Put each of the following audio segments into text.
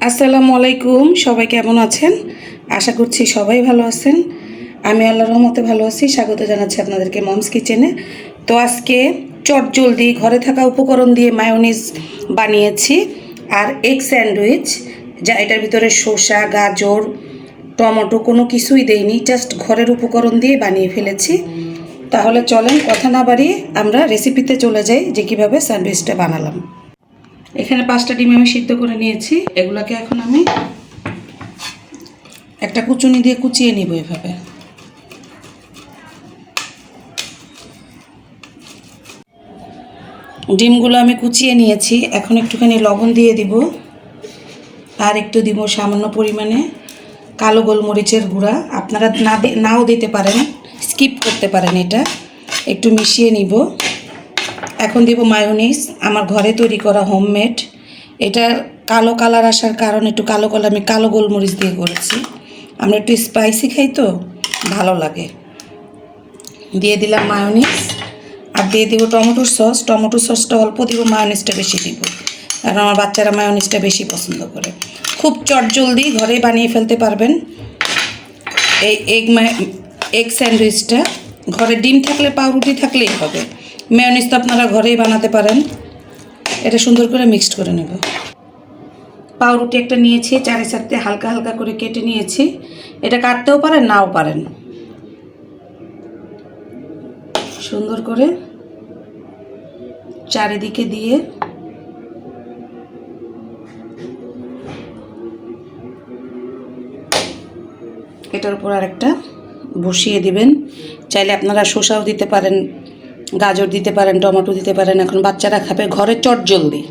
আসসালামু আলাইকুম। সবাই কেমন আছেন? আশা করছি সবাই ভালো আছেন। আমি আল্লাহর রহমতে ভালো আছি। স্বাগত জানাচ্ছি আপনাদেরকে মমস কিচেনে। তো আজকে চটজলদি ঘরে থাকা উপকরণ দিয়ে মায়োনিজ বানিয়েছি আর এগ স্যান্ডউইচ, যা এটার ভিতরে শসা, গাজর, টমেটো কোনো কিছুই দেইনি, জাস্ট ঘরের উপকরণ দিয়ে বানিয়ে ফেলেছি। তাহলে চলেন কথা না বাড়িয়ে আমরা রেসিপিতে চলে যাই যে কীভাবে স্যান্ডউইচটা বানালাম। এখানে 5টা ডিম আমি সিদ্ধ করে নিয়েছি। এগুলোকে এখন আমি একটা কুচুনি দিয়ে কুচিয়ে নিব এভাবে। ডিমগুলো আমি কুচিয়ে নিয়েছি। এখন একটুখানি লবণ দিয়ে দিব, আর একটু দিব সামান্য পরিমাণে কালো গোলমরিচের গুঁড়া। আপনারা নাও দিতে পারেন, স্কিপ করতে পারেন, এটা একটু মিশিয়ে নিব। এখন দিব মায়োনিজ, আমার ঘরে তৈরি করা হোমমেড। এটার কালো কালার আসার কারণ একটু আমি কালো গোলমরিচ দিয়ে করেছি। আমরা একটু স্পাইসি খাই তো ভালো লাগে। দিয়ে দিলাম মায়োনিজ, আর দিয়ে দিব টমেটোর সস। টমেটোর সসটা অল্প দিব, মায়োনিজটা বেশি দিব, কারণ আমার বাচ্চারা মায়োনিজটা বেশি পছন্দ করে। খুব চটজলদি ঘরে বানিয়ে ফেলতে পারবেন এই এগ স্যান্ডউইচটা। ঘরে ডিম থাকলে, পাউরুটি থাকলেই হবে। মেয়োনিজ তো আপনারা ঘরেই বানাতে পারেন। এটা সুন্দর করে মিক্সড করে নেব। পাউরুটি একটা নিয়েছি, 4-4টে হালকা হালকা করে কেটে নিয়েছি। এটা কাটতেও পারেন, নাও পারেন। সুন্দর করে চারিদিকে দিয়ে এটার উপর আরেকটা বসিয়ে দিবেন। চাইলে আপনারা শসাও দিতে পারেন, গাজর দিতে পারেন, টমেটো দিতে পারেন। এখন বাচ্চারা খাবে, ঘরে চটজলদি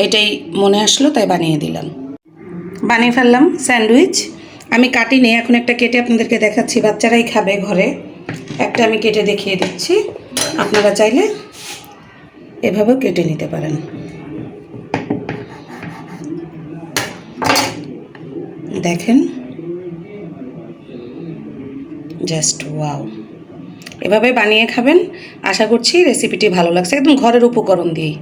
এটাই মনে আসলো তাই বানিয়ে দিলাম। বানিয়ে ফেললাম স্যান্ডউইচ। আমি কাটিনি, এখন একটা কেটে আপনাদেরকে দেখাচ্ছি। বাচ্চারাই খাবে ঘরে, একটা আমি কেটে দেখিয়ে দিচ্ছি। আপনারা চাইলে এভাবেও কেটে নিতে পারেন। দেখেন, জাস্ট ওয়াও। এভাবে বানিয়ে খাবেন। আশা করছি রেসিপিটি ভালো লাগছে, একদম ঘরের উপকরণ দিয়েই।